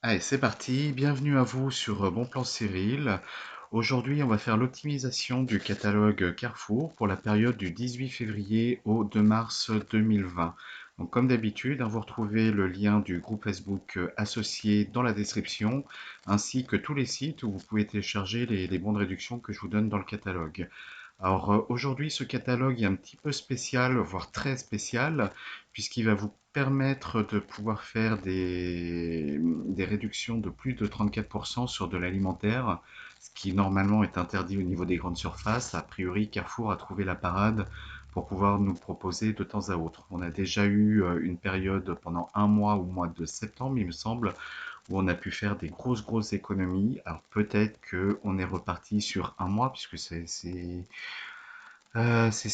Allez, c'est parti. Bienvenue à vous sur Bon Plan Cyril. Aujourd'hui, on va faire l'optimisation du catalogue Carrefour pour la période du 18 février au 2 mars 2020. Donc, comme d'habitude, vous retrouvez le lien du groupe Facebook associé dans la description, ainsi que tous les sites où vous pouvez télécharger les bons de réduction que je vous donne dans le catalogue. Alors aujourd'hui, ce catalogue est un petit peu spécial, voire très spécial, puisqu'il va vous permettre de pouvoir faire des réductions de plus de 34% sur de l'alimentaire, ce qui normalement est interdit au niveau des grandes surfaces. A priori, Carrefour a trouvé la parade pour pouvoir nous proposer de temps à autre. On a déjà eu une période pendant un mois au mois de septembre, il me semble, où on a pu faire des grosses économies. Alors peut-être qu'on est reparti sur un mois, puisque c'est ce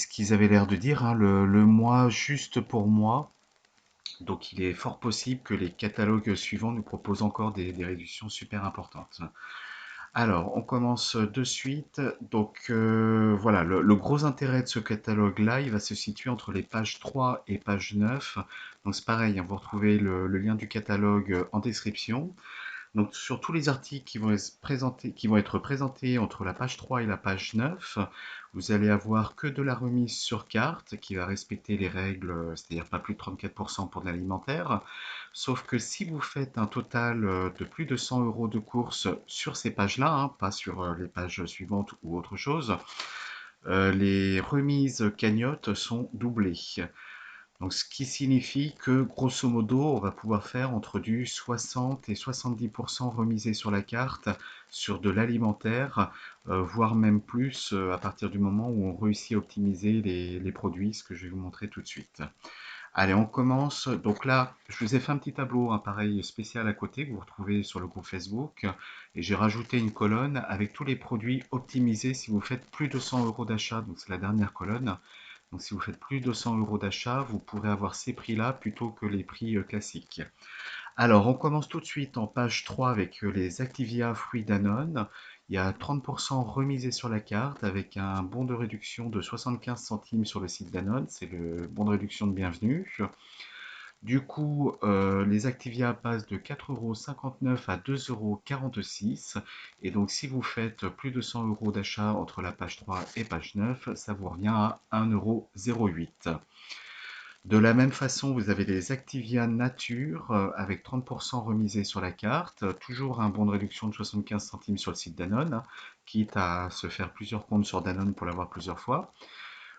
qu'ils avaient l'air de dire, hein, le mois juste pour moi. Donc il est fort possible que les catalogues suivants nous proposent encore des réductions super importantes. Alors, on commence de suite. Donc voilà, le gros intérêt de ce catalogue-là, il va se situer entre les pages 3 et page 9. Donc c'est pareil, hein, vous retrouvez le lien du catalogue en description. Donc sur tous les articles qui vont être présentés entre la page 3 et la page 9, vous allez avoir que de la remise sur carte qui va respecter les règles, c'est-à-dire pas plus de 34% pour de l'alimentaire. Sauf que si vous faites un total de plus de 100 euros de courses sur ces pages-là, hein, pas sur les pages suivantes ou autre chose, les remises cagnottes sont doublées. Donc, ce qui signifie que, grosso modo, on va pouvoir faire entre du 60 et 70% remisé sur la carte sur de l'alimentaire, voire même plus à partir du moment où on réussit à optimiser les produits, ce que je vais vous montrer tout de suite. Allez, on commence. Donc là, je vous ai fait un petit tableau, un pareil spécial à côté que vous retrouvez sur le groupe Facebook. Et j'ai rajouté une colonne avec tous les produits optimisés si vous faites plus de 100 euros d'achat. Donc c'est la dernière colonne. Donc si vous faites plus de 100 euros d'achat, vous pourrez avoir ces prix-là plutôt que les prix classiques. Alors, on commence tout de suite en page 3 avec les Activia fruits Danone. Il y a 30% remisé sur la carte avec un bon de réduction de 75 centimes sur le site Danone. C'est le bon de réduction de bienvenue. Du coup, les Activia passent de 4,59 € à 2,46 €. Et donc, si vous faites plus de 100 euros d'achat entre la page 3 et page 9, ça vous revient à 1,08 €. De la même façon, vous avez les Activia Nature avec 30% remisé sur la carte, toujours un bon de réduction de 75 centimes sur le site Danone, hein, quitte à se faire plusieurs comptes sur Danone pour l'avoir plusieurs fois.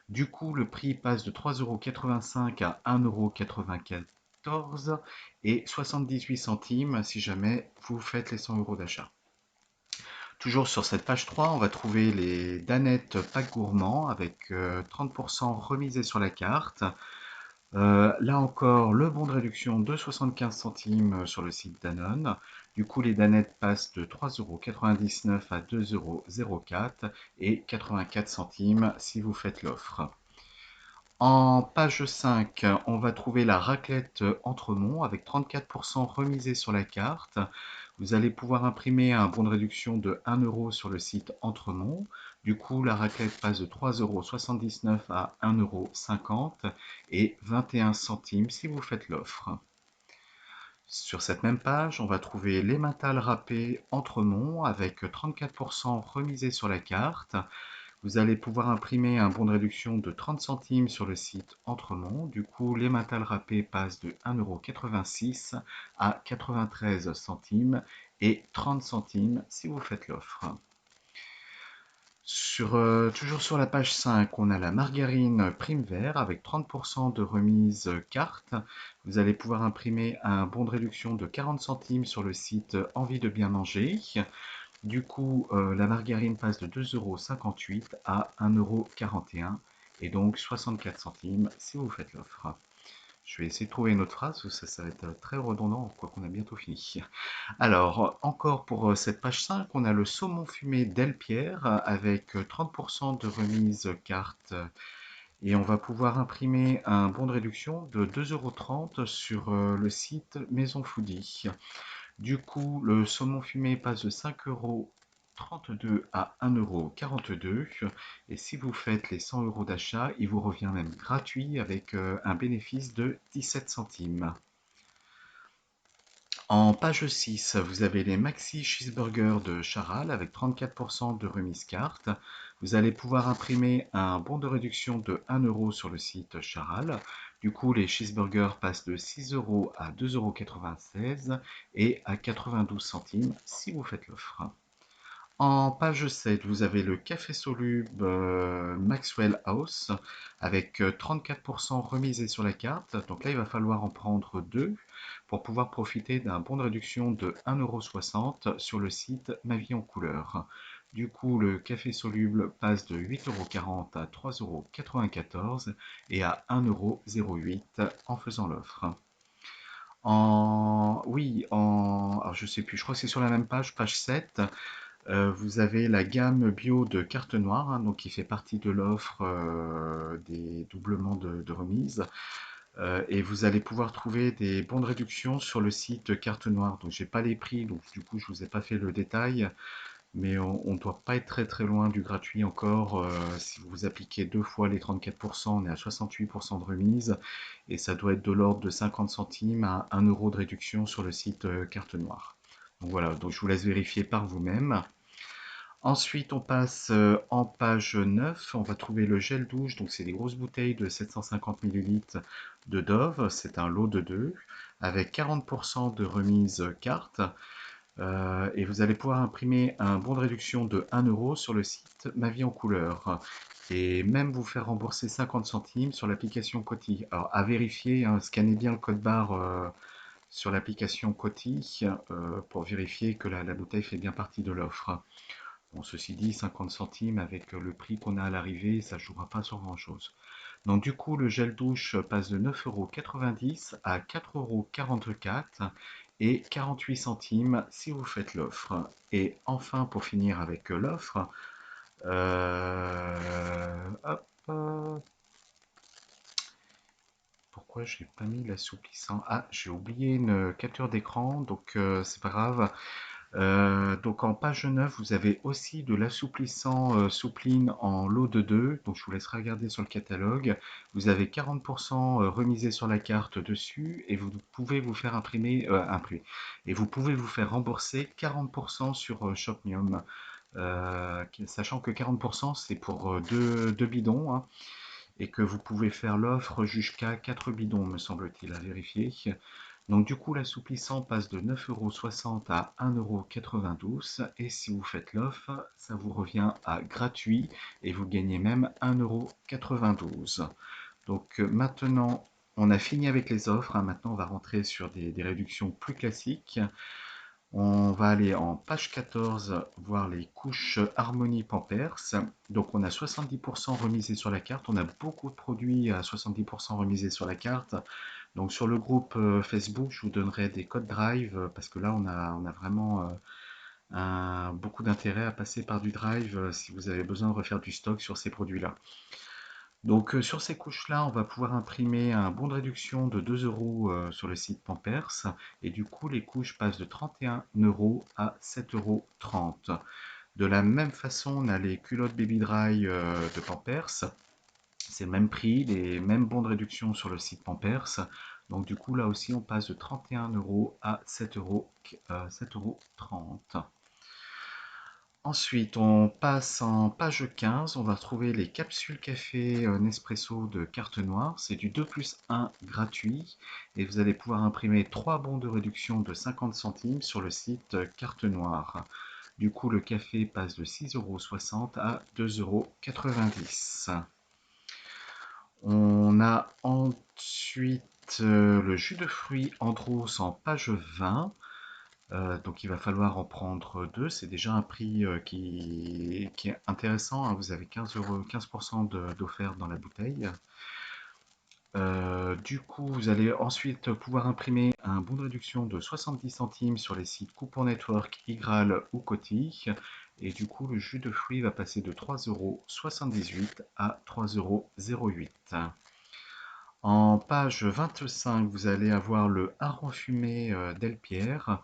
Du coup, le prix passe de 3,85 € à 1,94 € et 78 centimes si jamais vous faites les 100 euros d'achat. Toujours sur cette page 3, on va trouver les Danettes Pack Gourmand avec 30% remisé sur la carte. Là encore, le bon de réduction de 75 centimes sur le site Danone. Du coup, les danettes passent de 3,99 € à 2,04 € et 84 centimes si vous faites l'offre. En page 5, on va trouver la raclette Entremont avec 34% remisé sur la carte. Vous allez pouvoir imprimer un bon de réduction de 1 € sur le site Entremont. Du coup, la raclette passe de 3,79 € à 1,50 € et 21 centimes si vous faites l'offre. Sur cette même page, on va trouver l'emmental râpé Entremont avec 34% remisé sur la carte. Vous allez pouvoir imprimer un bon de réduction de 30 centimes sur le site Entremont. Du coup, l'emmental râpé passe de 1,86 € à 93 centimes et 30 centimes si vous faites l'offre. Toujours sur la page 5, on a la margarine prime vert avec 30% de remise carte. Vous allez pouvoir imprimer un bon de réduction de 40 centimes sur le site Envie de bien manger. Du coup, la margarine passe de 2,58 € à 1,41 € et donc 64 centimes si vous faites l'offre. Je vais essayer de trouver une autre phrase, parce que ça va être très redondant, quoi qu'on a bientôt fini. Alors, encore pour cette page 5, on a le saumon fumé Delpierre avec 30% de remise carte et on va pouvoir imprimer un bon de réduction de 2,30 € sur le site Maison Foodie. Du coup, le saumon fumé passe de 5,32 € à 1,42 € et si vous faites les 100 euros d'achat, il vous revient même gratuit avec un bénéfice de 17 centimes. En page 6, vous avez les Maxi Cheeseburgers de Charal avec 34% de remise carte. Vous allez pouvoir imprimer un bon de réduction de 1 euro sur le site Charal. Du coup, les cheeseburgers passent de 6 euros à 2,96 € et à 92 centimes si vous faites l'offre. En page 7, vous avez le café soluble Maxwell House avec 34% remisé sur la carte. Donc là, il va falloir en prendre deux pour pouvoir profiter d'un bon de réduction de 1,60 € sur le site Ma Vie en couleur. Du coup, le café soluble passe de 8,40 € à 3,94 € et à 1,08 € en faisant l'offre. Oui, alors je sais plus, je crois que c'est sur la même page, page 7. Vous avez la gamme bio de carte noire, hein, donc qui fait partie de l'offre des doublements de remise. Et vous allez pouvoir trouver des bons de réduction sur le site carte noire. Donc j'ai pas les prix, donc du coup je vous ai pas fait le détail, mais on ne doit pas être très très loin du gratuit encore. Si vous appliquez deux fois les 34%, on est à 68% de remise, et ça doit être de l'ordre de 50 centimes à 1 euro de réduction sur le site carte noire. Donc voilà, donc je vous laisse vérifier par vous-même. Ensuite, on passe en page 9. On va trouver le gel douche. Donc, c'est des grosses bouteilles de 750 millilitres de Dove. C'est un lot de deux avec 40% de remise carte. Et vous allez pouvoir imprimer un bon de réduction de 1 euro sur le site Ma Vie en couleur. Et même vous faire rembourser 50 centimes sur l'application Coty. Alors, à vérifier, hein, scannez bien le code barre sur l'application Coty pour vérifier que la bouteille fait bien partie de l'offre. Bon, ceci dit, 50 centimes avec le prix qu'on a à l'arrivée, ça ne jouera pas sur grand-chose. Donc du coup, le gel douche passe de 9,90 € à 4,44 € et 48 centimes si vous faites l'offre. Et enfin, pour finir avec l'offre, hop, pourquoi je n'ai pas mis l'assouplissant? Ah, j'ai oublié une capture d'écran, donc c'est pas grave. Donc en page 9, vous avez aussi de l'assouplissant soupline en lot de 2. Donc je vous laisse regarder sur le catalogue. Vous avez 40% remisé sur la carte dessus et vous pouvez vous faire imprimer. Et vous pouvez vous faire rembourser 40% sur Shopmium. Sachant que 40% c'est pour deux bidons, hein, et que vous pouvez faire l'offre jusqu'à 4 bidons, me semble-t-il, à vérifier. Donc du coup, l'assouplissant passe de 9,60 € à 1,92 € et si vous faites l'offre, ça vous revient à gratuit et vous gagnez même 1,92 €. Donc maintenant, on a fini avec les offres, hein. Maintenant, on va rentrer sur des réductions plus classiques. On va aller en page 14, voir les couches Harmonie Pampers. Donc on a 70% remisé sur la carte. On a beaucoup de produits à 70% remisés sur la carte. Donc sur le groupe Facebook, je vous donnerai des codes Drive parce que là on a vraiment beaucoup d'intérêt à passer par du Drive si vous avez besoin de refaire du stock sur ces produits-là. Donc sur ces couches-là, on va pouvoir imprimer un bon de réduction de 2 euros sur le site Pampers et du coup les couches passent de 31 euros à 7,30 €. De la même façon, on a les culottes Baby Dry de Pampers. C'est le même prix, les mêmes bons de réduction sur le site Pampers. Donc du coup là aussi on passe de 31 euros à 7,30 €. Ensuite on passe en page 15, on va retrouver les capsules café Nespresso de carte noire. C'est du 2 plus 1 gratuit et vous allez pouvoir imprimer 3 bons de réduction de 50 centimes sur le site carte noire. Du coup le café passe de 6,60 € à 2,90 €. On a ensuite le jus de fruits Andros en page 20. Donc il va falloir en prendre deux. C'est déjà un prix qui est intéressant, hein. Vous avez 15% d'offert dans la bouteille. Du coup, vous allez ensuite pouvoir imprimer un bon de réduction de 70 centimes sur les sites Coupon Network, Igral ou Coty. Et du coup, le jus de fruits va passer de 3,78 € à 3,08 €. En page 25, vous allez avoir le hareng fumé Delpierre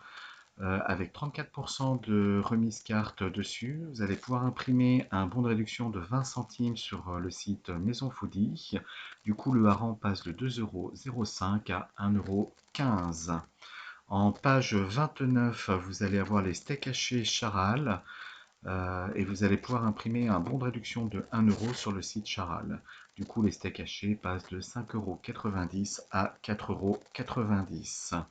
avec 34% de remise carte dessus. Vous allez pouvoir imprimer un bon de réduction de 20 centimes sur le site Maison Foodie. Du coup, le hareng passe de 2,05 € à 1,15 €. En page 29, vous allez avoir les steaks hachés Charal et vous allez pouvoir imprimer un bon de réduction de 1 euro sur le site Charal. Du coup, les steaks hachés passent de 5,90 € à 4,90 €.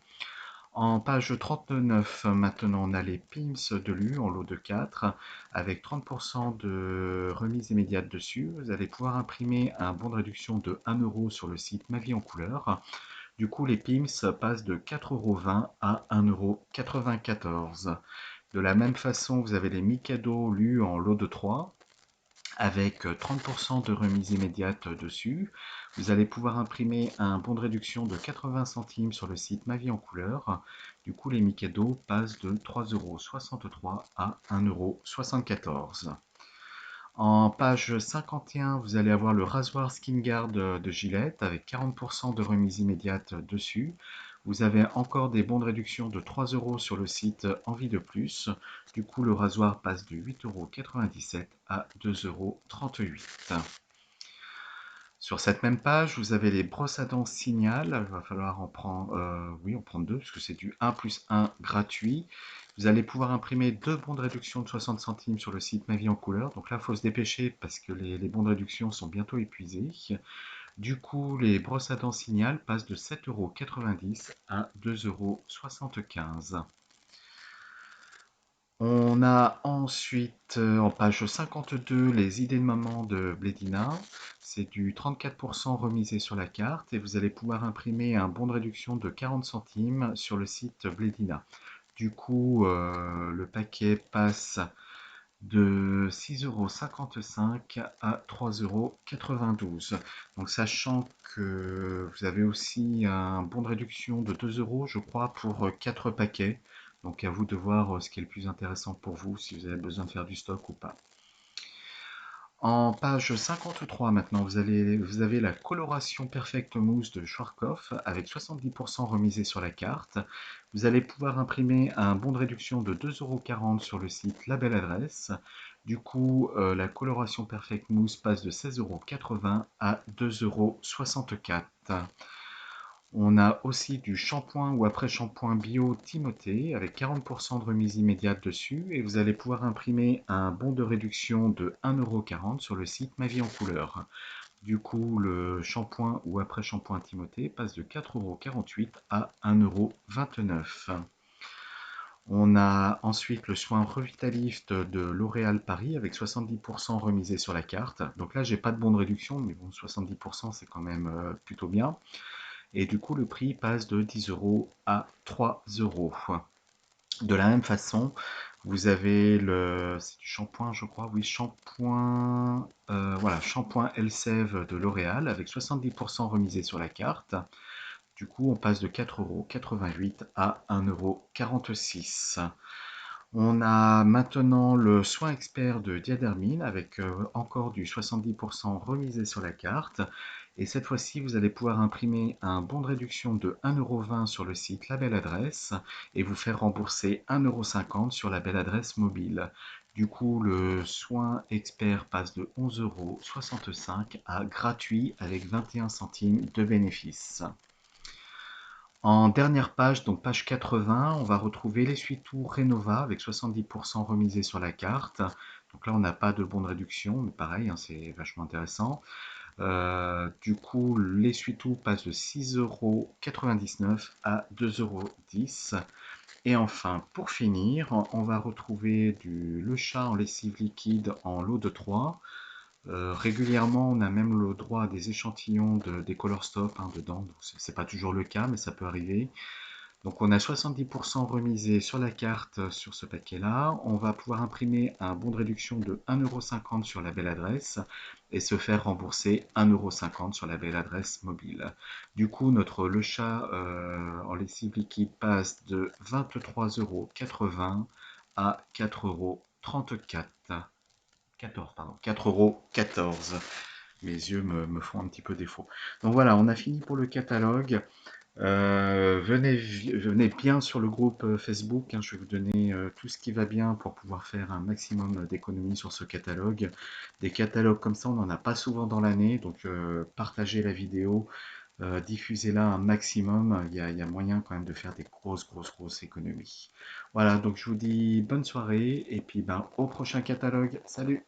En page 39, maintenant, on a les Pim's de Lu en lot de 4 avec 30% de remise immédiate dessus. Vous allez pouvoir imprimer un bon de réduction de 1 euro sur le site Ma Vie en couleur. Du coup, les Pim's passent de 4,20 € à 1,94 €. De la même façon, vous avez les Mikado Lu en lot de 3 avec 30% de remise immédiate dessus. Vous allez pouvoir imprimer un bon de réduction de 80 centimes sur le site Ma Vie en couleur. Du coup, les Mikado passent de 3,63 € à 1,74 €. En page 51, vous allez avoir le rasoir Skin Guard de Gillette avec 40% de remise immédiate dessus. Vous avez encore des bons de réduction de 3 € sur le site Envie de Plus. Du coup, le rasoir passe de 8,97 € à 2,38 €. Sur cette même page, vous avez les brosses à dents Signal. Il va falloir en prendre, oui, en prendre deux, parce que c'est du 1 plus 1 gratuit. Vous allez pouvoir imprimer deux bons de réduction de 60 centimes sur le site Ma Vie en couleur. Donc là, il faut se dépêcher parce que les bons de réduction sont bientôt épuisés. Du coup, les brosses à dents Signal passent de 7,90 € à 2,75 €. On a ensuite en page 52 les idées de maman de Blédina. C'est du 34% remisé sur la carte et vous allez pouvoir imprimer un bon de réduction de 40 centimes sur le site Blédina. Du coup, le paquet passe de 6,55 € à 3,92 €. Donc sachant que vous avez aussi un bon de réduction de 2 € je crois pour 4 paquets. Donc à vous de voir ce qui est le plus intéressant pour vous, si vous avez besoin de faire du stock ou pas. En page 53 maintenant, vous avez la coloration Perfect Mousse de Schwarzkopf avec 70% remisé sur la carte. Vous allez pouvoir imprimer un bon de réduction de 2,40 € sur le site La Belle Adresse. Du coup, la coloration Perfect Mousse passe de 16,80 € à 2,64 €. On a aussi du shampoing ou après-shampoing bio Timothée avec 40% de remise immédiate dessus et vous allez pouvoir imprimer un bon de réduction de 1,40 € sur le site Ma Vie en couleur. Du coup, le shampoing ou après-shampoing Timothée passe de 4,48 € à 1,29 €. On a ensuite le soin Revitalift de L'Oréal Paris avec 70% remisé sur la carte. Donc là, j'ai pas de bon de réduction, mais bon, 70% c'est quand même plutôt bien. Et du coup, le prix passe de 10 € à 3 €. De la même façon, vous avez c'est du shampoing, je crois, oui, shampoing, voilà, shampoing Elseve de L'Oréal avec 70% remisé sur la carte. Du coup, on passe de 4,88 € à 1,46 €. On a maintenant le soin expert de Diadermine avec encore du 70% remisé sur la carte. Et cette fois-ci, vous allez pouvoir imprimer un bon de réduction de 1,20 € sur le site La Belle Adresse et vous faire rembourser 1,50 € sur la Belle Adresse mobile. Du coup, le soin expert passe de 11,65 € à gratuit avec 21 centimes de bénéfice. En dernière page, donc page 80, on va retrouver l'essuie-tout Renova avec 70% remisé sur la carte. Donc là, on n'a pas de bon de réduction, mais pareil, hein, c'est vachement intéressant. Du coup, l'essuie-tout passe de 6,99 € à 2,10 €. Et enfin, pour finir, on va retrouver le chat en lessive liquide en lot de 3. Régulièrement, on a même le droit à des échantillons des Color Stop dedans. Ce n'est pas toujours le cas, mais ça peut arriver. Donc on a 70% remisé sur la carte sur ce paquet-là. On va pouvoir imprimer un bon de réduction de 1,50 € sur la Belle Adresse et se faire rembourser 1,50 € sur la Belle Adresse mobile. Du coup, notre le chat en lessive liquide passe de 23,80 € à 4,34 €. 14, pardon, 4,14 €. Mes yeux me font un petit peu défaut. Donc voilà, on a fini pour le catalogue. Venez bien sur le groupe Facebook, hein, je vais vous donner tout ce qui va bien pour pouvoir faire un maximum d'économies sur ce catalogue. Des catalogues comme ça, on n'en a pas souvent dans l'année, donc partagez la vidéo, diffusez-la un maximum. Il y a moyen quand même de faire des grosses, grosses, grosses économies. Voilà, donc je vous dis bonne soirée et puis ben, au prochain catalogue. Salut!